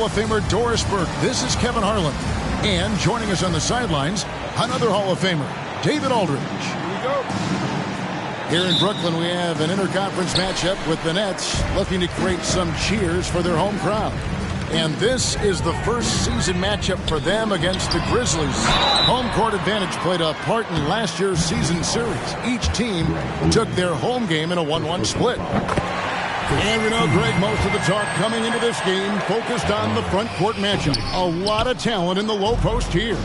of Famer Doris Burke. This is Kevin Harlan. And joining us on the sidelines, another Hall of Famer, David Aldridge. Here we go. Here in Brooklyn, we have an interconference matchup with the Nets looking to create some cheers for their home crowd. And this is the first season matchup for them against the Grizzlies. Home court advantage played a part in last year's season series. Each team took their home game in a 1-1 split. And we know, Greg, most of the talk coming into this game focused on the front court matchup. A lot of talent in the low post here.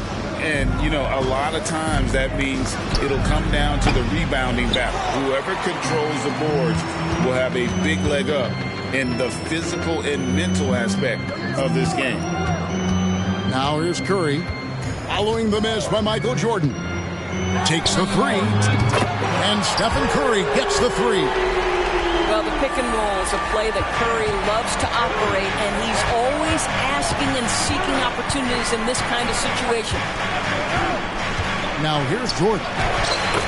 And, you know, a lot of times that means it'll come down to the rebounding battle. Whoever controls the boards will have a big leg up in the physical and mental aspect of this game. Now here's Curry, following the miss by Michael Jordan. Takes the three, and Stephen Curry gets the three. Well, the pick and roll is a play that Curry loves to operate, and he's always asking and seeking opportunities in this kind of situation. Now here's Jordan,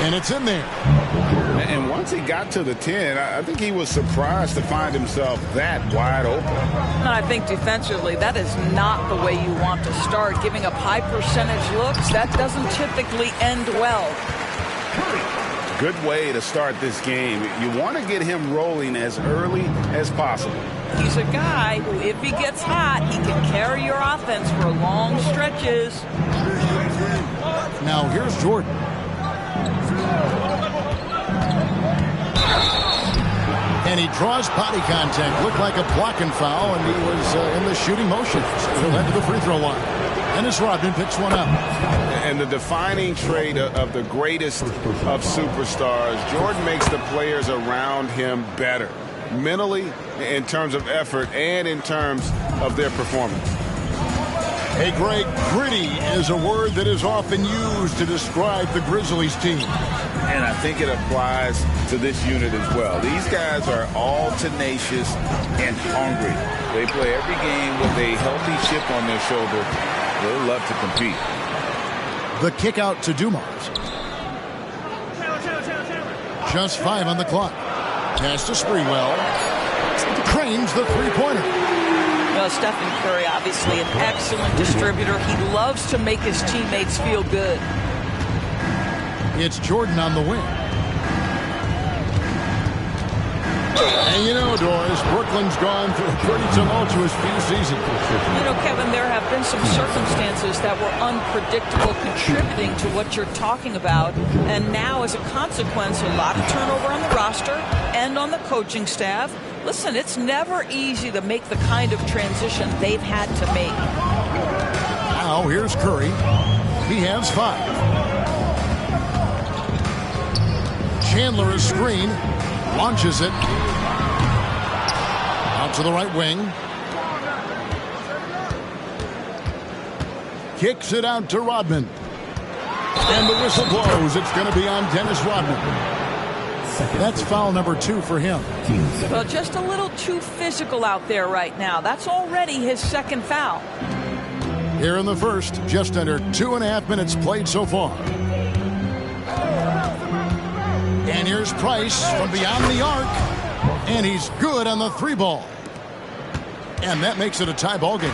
and it's in there. And once he got to the 10, I think he was surprised to find himself that wide open. And I think defensively, that is not the way you want to start. Giving up high percentage looks, that doesn't typically end well. Good way to start this game. You want to get him rolling as early as possible. He's a guy who, if he gets hot, he can carry your offense for long stretches. Now here's Jordan. And he draws body contact. Looked like a blocking foul, and he was in the shooting motion. So he'll head to the free throw line. Dennis Rodman picks one up. And the defining trait of the greatest of superstars, Jordan makes the players around him better. Mentally, in terms of effort, and in terms of their performance. Hey, Greg, gritty is a word that is often used to describe the Grizzlies team. And I think it applies to this unit as well. These guys are all tenacious and hungry. They play every game with a healthy chip on their shoulder. They love to compete. The kick out to Dumars. Just 5 on the clock. Pass to Sprewell. Cranes the three-pointer. Well, Stephen Curry, obviously an excellent distributor. He loves to make his teammates feel good. It's Jordan on the wing. And you know, Doris, Brooklyn's gone through a pretty tumultuous few seasons. You know, Kevin, there have been some circumstances that were unpredictable contributing to what you're talking about. And now, as a consequence, a lot of turnover on the roster and on the coaching staff. Listen, it's never easy to make the kind of transition they've had to make. Now, here's Curry. He has 5. Chandler is screen. Launches it. Out to the right wing. Kicks it out to Rodman. And the whistle blows. It's going to be on Dennis Rodman. That's foul number 2 for him. Well, just a little too physical out there right now. That's already his second foul. Here in the first, just under 2.5 minutes played so far. And here's Price from beyond the arc. And he's good on the 3-ball. And that makes it a tie ball game.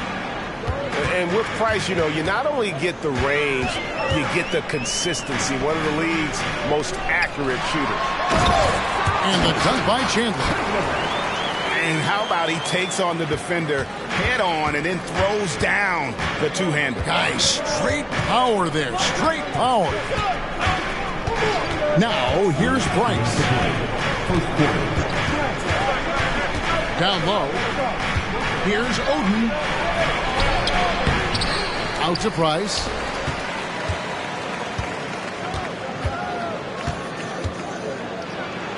And with Price, you know, you not only get the range, you get the consistency. One of the league's most accurate shooters. And the dunk by Chandler. And how about he takes on the defender head on and then throws down the two-hander. Guys, straight power there. Straight power. Now, here's Price. Down low. Here's Oden. Out to Price.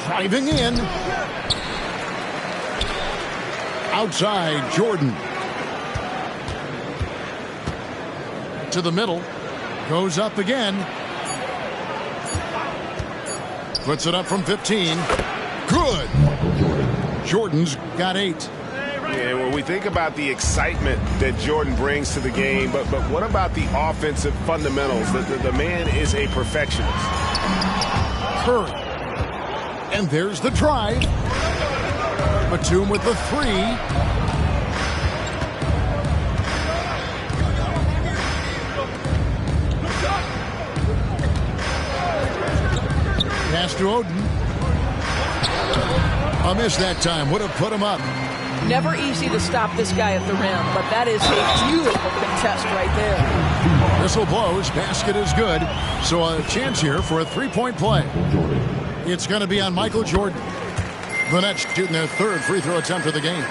Driving in. Outside, Jordan. To the middle. Goes up again. Puts it up from 15. Good. Jordan's got 8. Yeah, when we think about the excitement that Jordan brings to the game, but what about the offensive fundamentals? The man is a perfectionist. Curry. And there's the drive. Batum with the 3. to Oden. A miss that time. Would have put him up. Never easy to stop this guy at the rim, but that is a beautiful contest right there. Whistle blows. Basket is good. So a chance here for a three-point play. It's going to be on Michael Jordan. The Nets shooting their third free throw attempt of the game.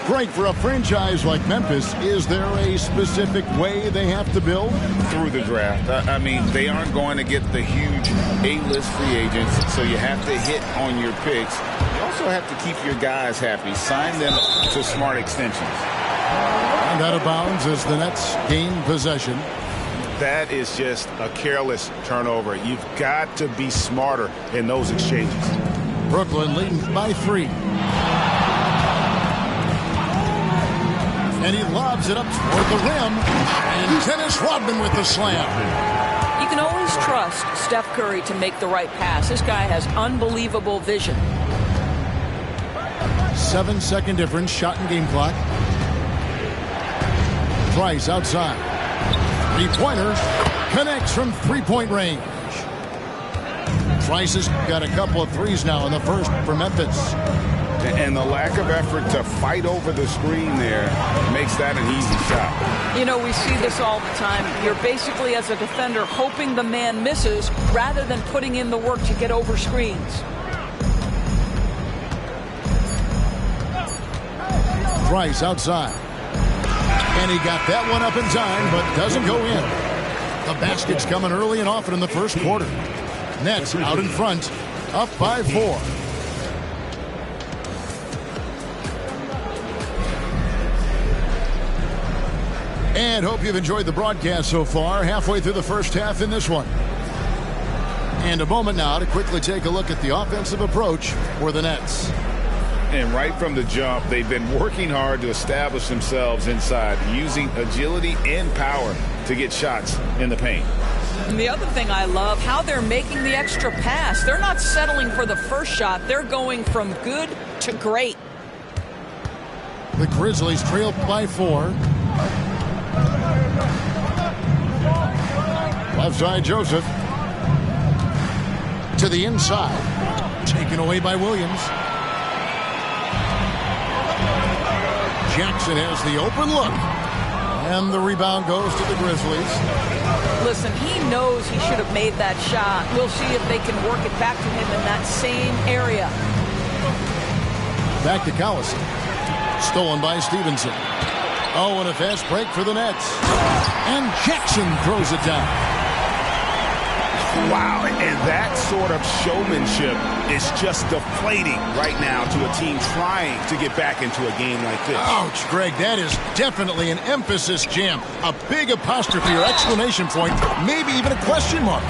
Great for a franchise like Memphis. Is there a specific way they have to build? Through the draft. I mean, they aren't going to get the huge A-list free agents, so you have to hit on your picks. You also have to keep your guys happy. Sign them to smart extensions. And out of bounds as the Nets gain possession. That is just a careless turnover. You've got to be smarter in those exchanges. Brooklyn leading by 3. And he lobs it up toward the rim. And Dennis Rodman with the slam. You can always trust Steph Curry to make the right pass. This guy has unbelievable vision. 7-second difference. Shot and game clock. Price outside. Three-pointer. Connects from three-point range. Price has got a couple of threes now in the first for Memphis. And the lack of effort to fight over the screen there makes that an easy shot. You know, we see this all the time. You're basically, as a defender, hoping the man misses rather than putting in the work to get over screens. Price outside. And he got that one up in time, but doesn't go in. The basket's coming early and often in the first quarter. Nets out in front, up by 4. And hope you've enjoyed the broadcast so far. Halfway through the first half in this one. And a moment now to quickly take a look at the offensive approach for the Nets. And right from the jump, they've been working hard to establish themselves inside, using agility and power to get shots in the paint. And the other thing I love, how they're making the extra pass. They're not settling for the first shot. They're going from good to great. The Grizzlies trail by 4. Left side, Joseph. To the inside. Taken away by Williams. Jackson has the open look. And the rebound goes to the Grizzlies. Listen, he knows he should have made that shot. We'll see if they can work it back to him in that same area. Back to Collison. Stolen by Stevenson. Oh, and a fast break for the Nets. And Jackson throws it down. Wow, and that sort of showmanship is just deflating right now to a team trying to get back into a game like this. Ouch, Greg, that is definitely an emphasis jam. A big apostrophe or exclamation point, maybe even a question mark.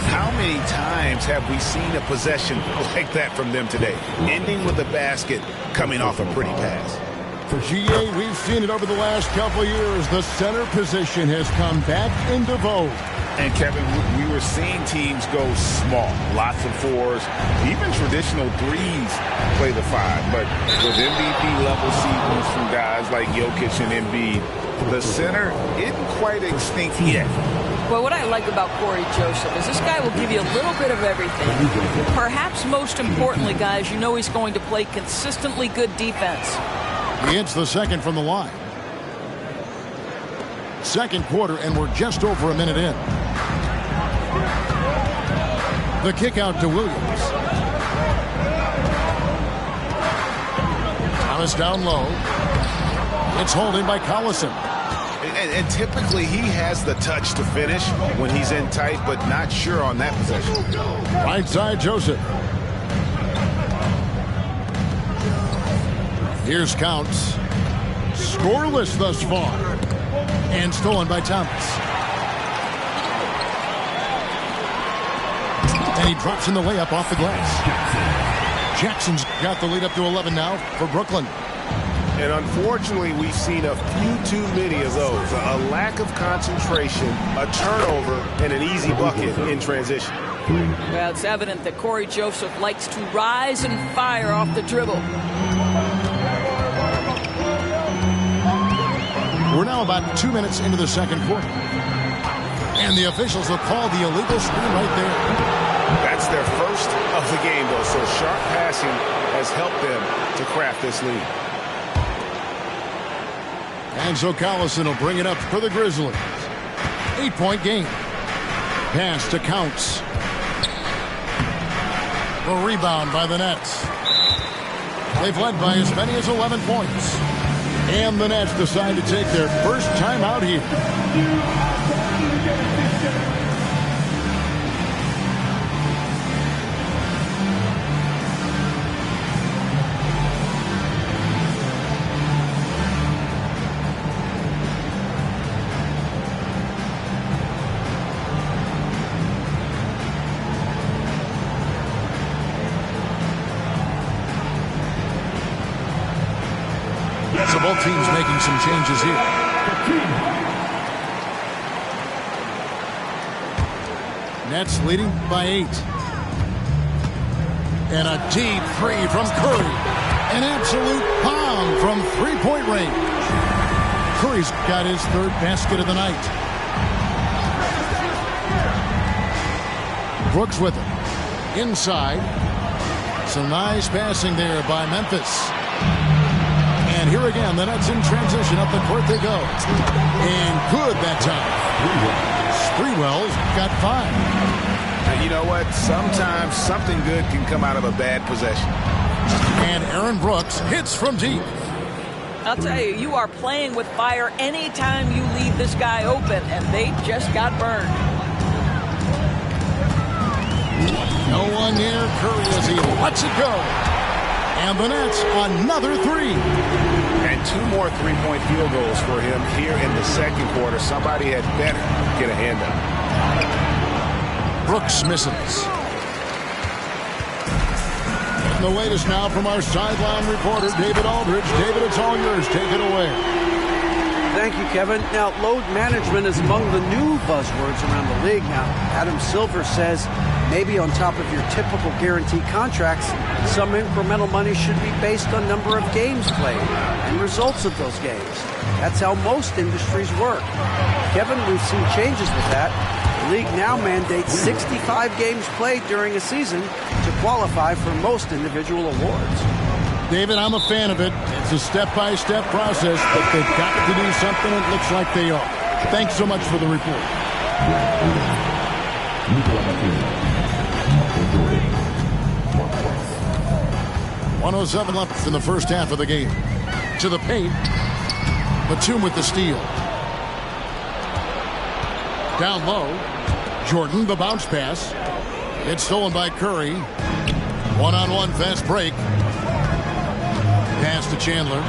How many times have we seen a possession like that from them today, ending with a basket coming off a pretty pass? For GA, we've seen it over the last couple of years. The center position has come back into vogue. And, Kevin, we were seeing teams go small, lots of 4s, even traditional 3s play the 5. But with MVP-level seasons from guys like Jokic and Embiid, the center isn't quite extinct yet. Well, what I like about Corey Joseph is this guy will give you a little bit of everything. Perhaps most importantly, guys, you know he's going to play consistently good defense. He hits the second from the line. Second quarter, and we're just over a minute in. The kick out to Williams. Thomas down low. It's holding by Collison. And typically he has the touch to finish when he's in tight, but not sure on that possession. Right side, Joseph. Here's Counts. Scoreless thus far. And stolen by Thomas. And he drops in the layup off the glass. Jackson's got the lead up to 11 now for Brooklyn. And unfortunately, we've seen a few too many of those. A lack of concentration, a turnover, and an easy bucket in transition. Well, it's evident that Corey Joseph likes to rise and fire off the dribble. We're now about 2 minutes into the second quarter. And the officials have called the illegal screen right there. That's their first of the game, though, so sharp passing has helped them to craft this lead. And so Collison will bring it up for the Grizzlies. 8-point game. Pass to Counts. A rebound by the Nets. They've led by as many as 11 points. And the Nets decide to take their first time out here. So both teams making some changes here. Nets leading by 8. And a deep three from Curry. An absolute bomb from three-point range. Curry's got his third basket of the night. Brooks with it. Inside. Some nice passing there by Memphis. And here again, the Nets in transition. Up the court they go. And good that time. Sprewell's got 5. And you know what? Sometimes something good can come out of a bad possession. And Aaron Brooks hits from deep. I'll tell you, you are playing with fire anytime you leave this guy open, and they just got burned. No one near Curry as he lets it go. And the Nets, another 3. And 2 more three-point field goals for him here in the second quarter. Somebody had better get a hand up. Brooks misses. And the latest now from our sideline reporter, David Aldridge. David, it's all yours. Take it away. Thank you, Kevin. Now, load management is among the new buzzwords around the league. Now, Adam Silver says maybe on top of your typical guaranteed contracts, some incremental money should be based on number of games played and results of those games. That's how most industries work. Kevin, we've seen changes with that. The league now mandates 65 games played during a season to qualify for most individual awards. David, I'm a fan of it. It's a step-by-step process, but they've got to do something. It looks like they are. Thanks so much for the report. 1:07 left in the first half of the game. To the paint. Batum with the steal. Down low. Jordan, the bounce pass. It's stolen by Curry. One-on-one fast break. Pass to Chandler.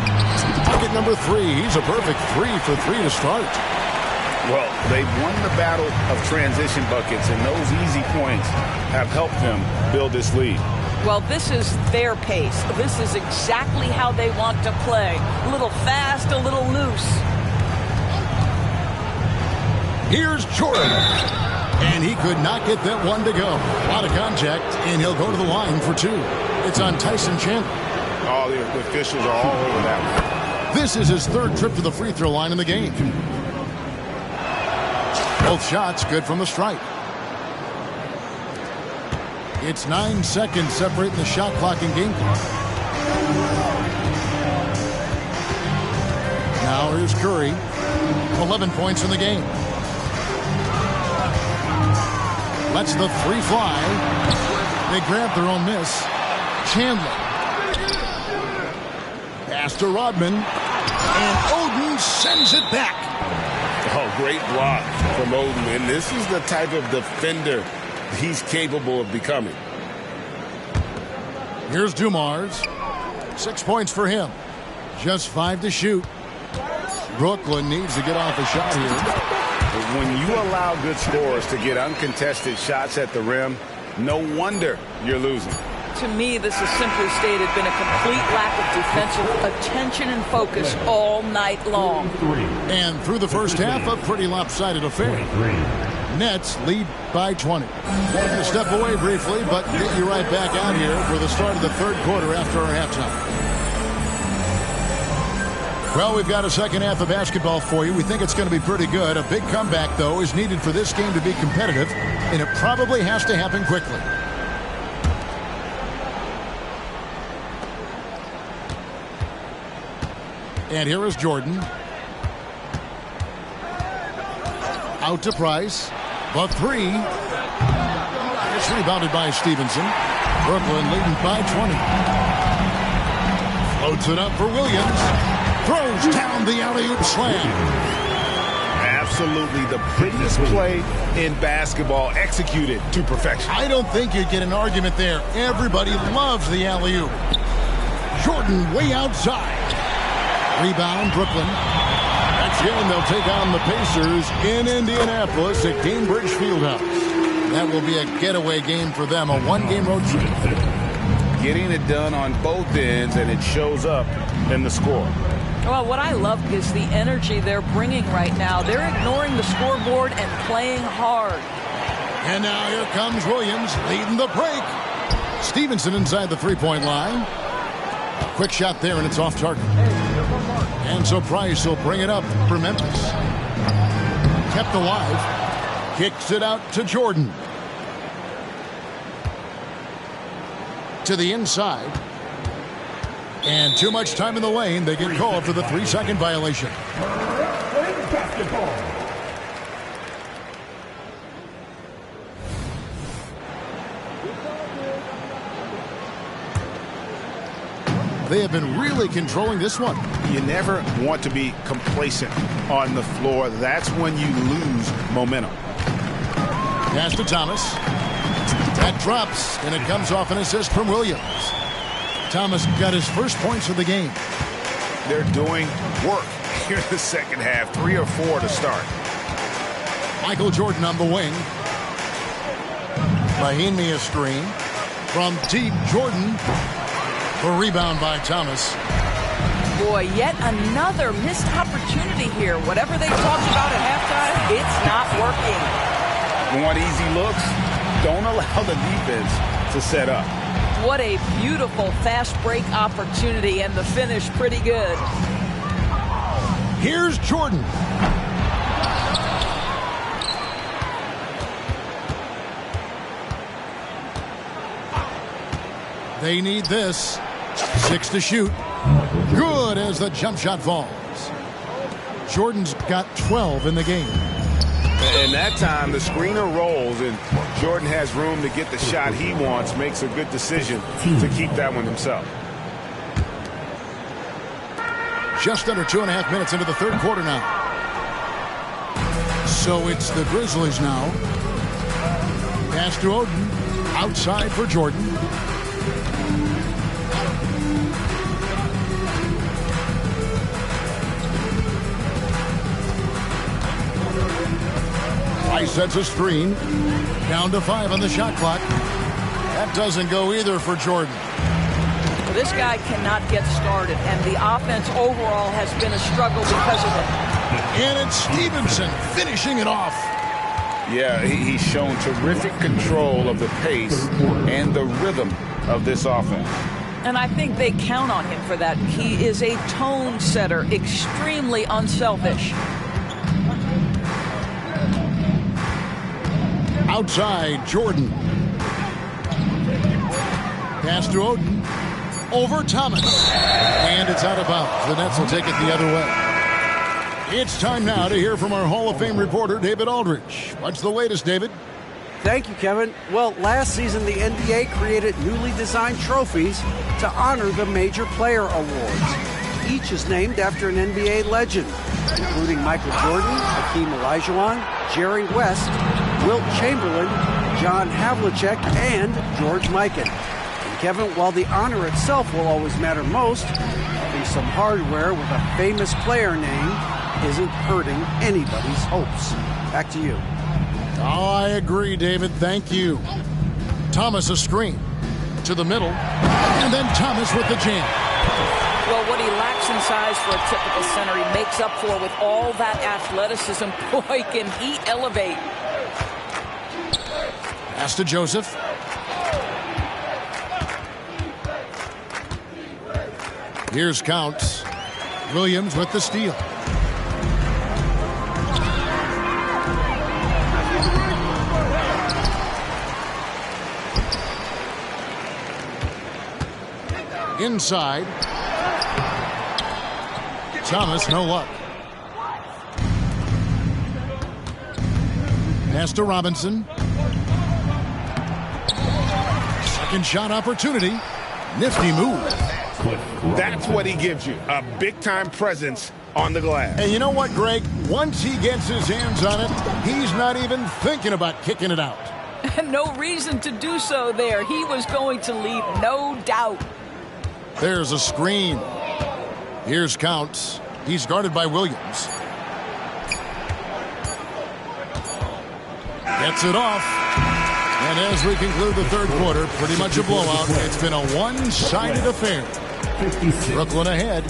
Bucket number 3. He's a perfect 3 for 3 to start. Well, they've won the battle of transition buckets, and those easy points have helped them build this lead. Well, this is their pace. This is exactly how they want to play. A little fast, a little loose. Here's Jordan. And he could not get that one to go. A lot of contact, and he'll go to the line for 2. It's on Tyson Chandler. Oh, the officials are all over that one. This is his 3rd trip to the free throw line in the game. Both shots good from the stripe. It's 9 seconds separating the shot clock and game clock. Now here's Curry. 11 points in the game. Lets the 3 fly. They grab their own miss. Chandler. Pass to Rodman. And Oden sends it back. Oh, great block from Oden. And this is the type of defender he's capable of becoming. Here's Dumars. 6 points for him. Just 5 to shoot. Brooklyn needs to get off a shot here. When you allow good scorers to get uncontested shots at the rim, no wonder you're losing. To me, this has simply stated been a complete lack of defensive attention and focus all night long. And through the first half, a pretty lopsided affair. Nets lead by 20. We're going to step away briefly, but get you right back out here for the start of the 3rd quarter after our halftime. Well, we've got a second half of basketball for you. We think it's going to be pretty good. A big comeback, though, is needed for this game to be competitive, and it probably has to happen quickly. And here is Jordan. Out to Price. The three. It's rebounded by Stevenson. Brooklyn leading by 20. Floats it up for Williams. Throws down the alley-oop slam. Absolutely the prettiest play in basketball, executed to perfection. I don't think you'd get an argument there. Everybody loves the alley-oop. Jordan way outside. Rebound, Brooklyn. Next game, they'll take on the Pacers in Indianapolis at Gainbridge Fieldhouse. That will be a getaway game for them, a one-game road trip. Getting it done on both ends, and it shows up in the score. Well, what I love is the energy they're bringing right now. They're ignoring the scoreboard and playing hard. And now here comes Williams leading the break. Stevenson inside the three-point line. A quick shot there, and it's off target. And so Price will bring it up for Memphis. Kept alive. Kicks it out to Jordan. To the inside. And too much time in the lane. They get called for the 3-second violation. They have been really controlling this one. You never want to be complacent on the floor. That's when you lose momentum. Pass to Thomas. That drops, and it comes off an assist from Williams. Thomas got his first points of the game. They're doing work here in the second half. 3 or 4 to start. Michael Jordan on the wing. Mahinmi a screen. From deep, Jordan. For rebound by Thomas. Boy, yet another missed opportunity here. Whatever they talked about at halftime, it's not working. Want easy looks? Don't allow the defense to set up. What a beautiful fast break opportunity, and the finish pretty good. Here's Jordan. They need this. 6 to shoot. Good as the jump shot falls. Jordan's got 12 in the game. And that time the screener rolls and Jordan has room to get the shot he wants. Makes a good decision to keep that one himself. Just under 2.5 minutes into the third quarter now. So it's the Grizzlies now. Pass to Oden. Outside for Jordan. Price sets a screen. Down to 5 on the shot clock. That doesn't go either for Jordan. Well, this guy cannot get started, and the offense overall has been a struggle because of it. And it's Stevenson finishing it off. Yeah, he's shown terrific control of the pace and the rhythm of this offense. And I think they count on him for that. He is a tone setter, extremely unselfish. Outside, Jordan. Pass to Oden. Over Thomas. And it's out of bounds. The Nets will take it the other way. It's time now to hear from our Hall of Fame reporter, David Aldridge. What's the latest, David? Thank you, Kevin. Well, last season, the NBA created newly designed trophies to honor the major player awards. Each is named after an NBA legend, including Michael Jordan, Hakeem Olajuwon, Jerry West, Wilt Chamberlain, John Havlicek, and George Mikan. And Kevin, while the honor itself will always matter most, having some hardware with a famous player name isn't hurting anybody's hopes. Back to you. Oh, I agree, David. Thank you. Thomas a screen to the middle, and then Thomas with the jam. Well, what he lacks in size for a typical center, he makes up for with all that athleticism. Boy, can he elevate. Pass to Joseph. Here's Counts. Williams with the steal. Inside. Thomas, no luck. Pass to Robinson. Second shot opportunity. Nifty move. That's what he gives you, a big-time presence on the glass. And you know what, Greg? Once he gets his hands on it, he's not even thinking about kicking it out. No reason to do so there. He was going to leave, no doubt. There's a screen. Here's Counts. He's guarded by Williams. Gets it off. And as we conclude the third quarter, pretty much a blowout. It's been a one-sided affair. Brooklyn ahead.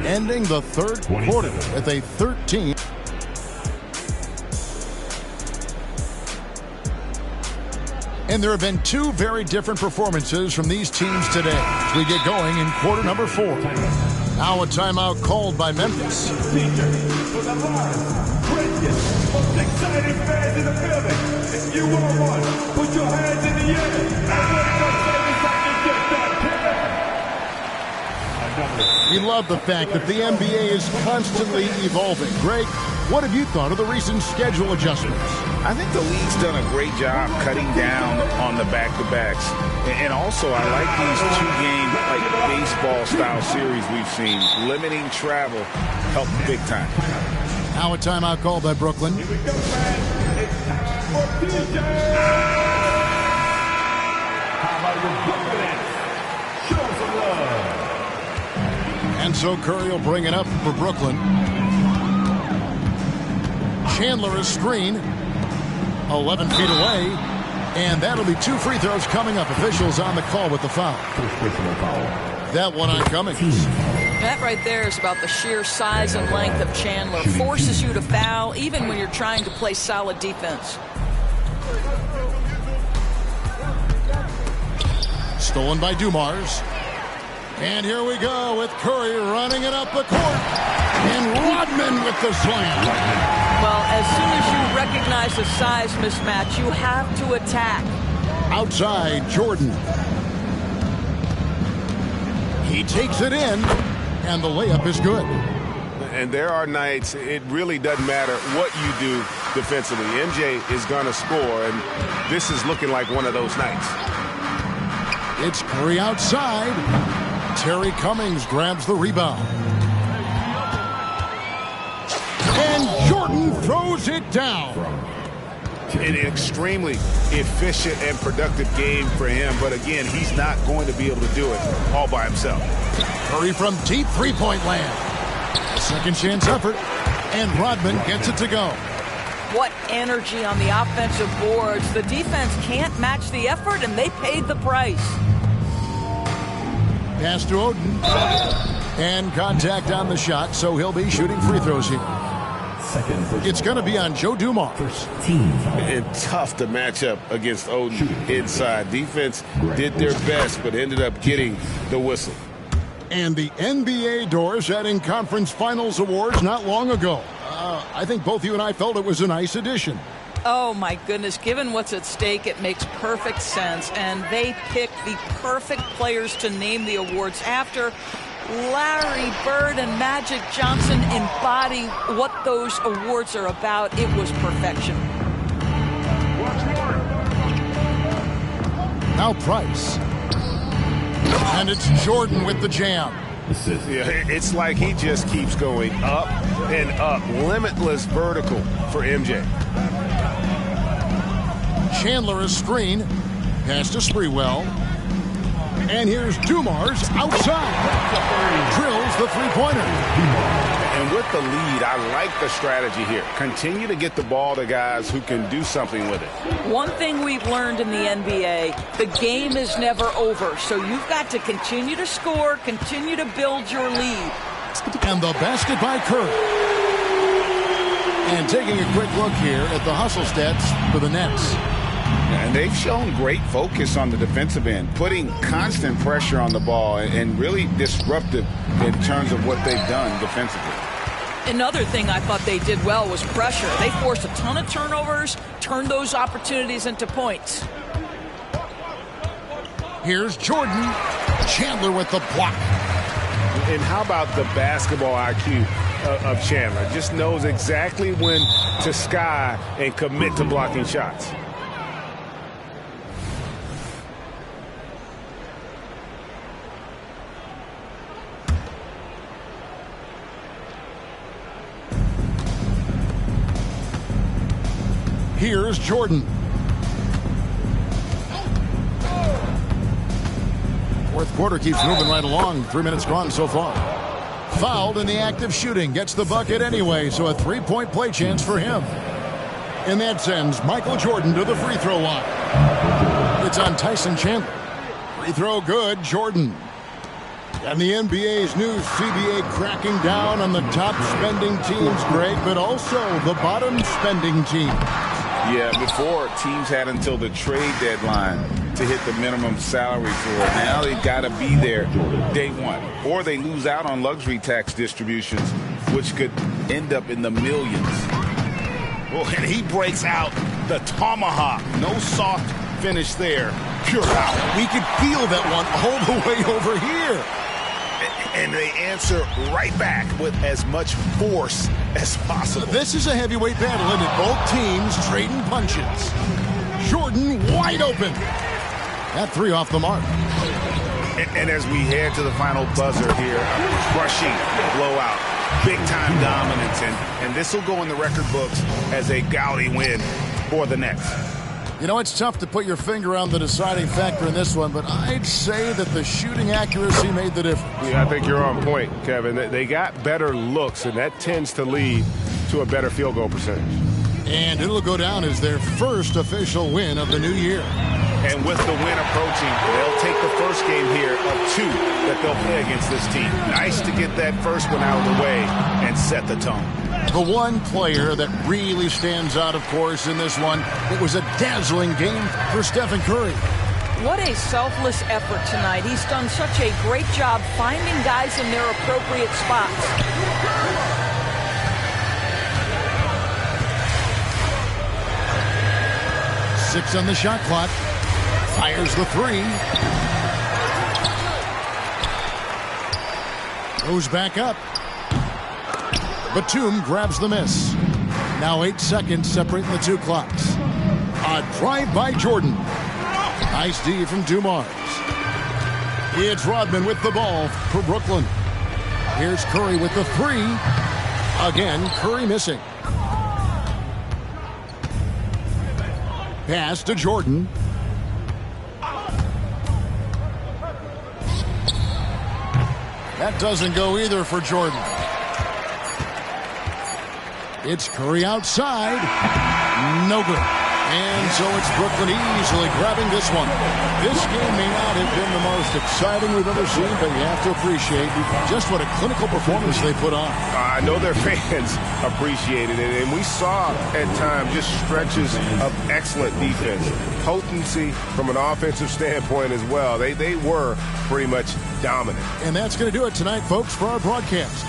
Ending the third quarter with a 13. And there have been two very different performances from these teams today as we get going in quarter number 4. Now a timeout called by Memphis. Most exciting fans in the building. If you want one, put your hands in the air. We love the fact that the NBA is constantly evolving. Greg, what have you thought of the recent schedule adjustments? I think the league's done a great job cutting down on the back-to-backs. And also, I like these two-game, like baseball-style series we've seen. Limiting travel helped big time. Now a timeout called by Brooklyn. Here we go, fans. It's time for PJ. How about your Brooklyn? Show some love. And so Curry will bring it up for Brooklyn. Chandler is screen. 11 feet away. And that'll be 2 free throws coming up. Officials on the call with the foul. That one on Cummings. That right there is about the sheer size and length of Chandler. Forces you to foul even when you're trying to play solid defense. Stolen by Dumars. And here we go with Curry running it up the court. And Rodman with the slam. Well, as soon as you recognize the size mismatch, you have to attack. Outside, Jordan. He takes it in, and the layup is good. And there are nights it really doesn't matter what you do defensively. MJ is going to score, and this is looking like one of those nights. It's Curry outside. Terry Cummings grabs the rebound. And Jordan throws it down. An extremely efficient and productive game for him, but again, he's not going to be able to do it all by himself. Curry from deep three-point land. Second chance effort, and Rodman gets it to go. What energy on the offensive boards. The defense can't match the effort, and they paid the price. Pass to Oden. And contact on the shot, so he'll be shooting free throws here. It's going to be on Joe Dumars. And tough to match up against Oden inside. Defense did their best, but ended up getting the whistle. And the NBA doors adding conference finals awards not long ago. I think both you and I felt it was a nice addition. Oh, my goodness. Given what's at stake, it makes perfect sense. And they picked the perfect players to name the awards after. Larry Bird and Magic Johnson embody what those awards are about. It was perfection. Now Price. And it's Jordan with the jam. Yeah, it's like he just keeps going up and up. Limitless vertical for MJ. Chandler is screen. Pass to Sprewell. And here's Dumars outside. Drills the three-pointer. And with the lead, I like the strategy here. Continue to get the ball to guys who can do something with it. One thing we've learned in the NBA, the game is never over. So you've got to continue to score, continue to build your lead. And the basket by Curry. And taking a quick look here at the hustle stats for the Nets. And they've shown great focus on the defensive end, putting constant pressure on the ball and really disruptive in terms of what they've done defensively. Another thing I thought they did well was pressure. They forced a ton of turnovers, turned those opportunities into points. Here's Jordan. Chandler with the block. And how about the basketball IQ of Chandler? Just knows exactly when to sky and commit to blocking shots. Here's Jordan. Fourth quarter keeps moving right along. 3 minutes gone so far. Fouled in the act of shooting. Gets the bucket anyway, so a three-point play chance for him. And that sends Michael Jordan to the free throw line. It's on Tyson Chandler. Free throw good, Jordan. And the NBA's new CBA cracking down on the top spending teams, Greg, but also the bottom spending teams. Yeah, before teams had until the trade deadline to hit the minimum salary floor. Now they've got to be there day one, or they lose out on luxury tax distributions, which could end up in the millions. Oh, and he breaks out the tomahawk. No soft finish there. Pure power. We could feel that one all the way over here. And they answer right back with as much force as possible. This is a heavyweight battle, and both teams trading punches. Jordan wide open. That three off the mark. And as we head to the final buzzer here, crushing blowout, big-time dominance, and this will go in the record books as a gaudy win for the Nets. You know, it's tough to put your finger on the deciding factor in this one, but I'd say that the shooting accuracy made the difference. Yeah, I think you're on point, Kevin. They got better looks, and that tends to lead to a better field goal percentage. And it'll go down as their first official win of the new year. And with the win approaching, they'll take the first game here of two that they'll play against this team. Nice to get that first one out of the way and set the tone. The one player that really stands out, of course, in this one, it was a dazzling game for Stephen Curry. What a selfless effort tonight. He's done such a great job finding guys in their appropriate spots. Six on the shot clock. Fires the three. Goes back up. Batum grabs the miss. Now 8 seconds separating the two clocks. A drive by Jordan. Nice D from Dumars. It's Rodman with the ball for Brooklyn. Here's Curry with the three. Again, Curry missing. Pass to Jordan. That doesn't go either for Jordan. It's Curry outside. No good. And so it's Brooklyn easily grabbing this one. This game may not have been the most exciting we've ever seen, but you have to appreciate just what a clinical performance they put on. I know their fans appreciated it, and we saw at times just stretches of excellent defense. Potency from an offensive standpoint as well. They were pretty much dominant. And that's going to do it tonight, folks, for our broadcast.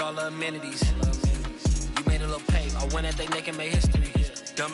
All the amenities. You made a little pay. I went at they neck and made history. Dumb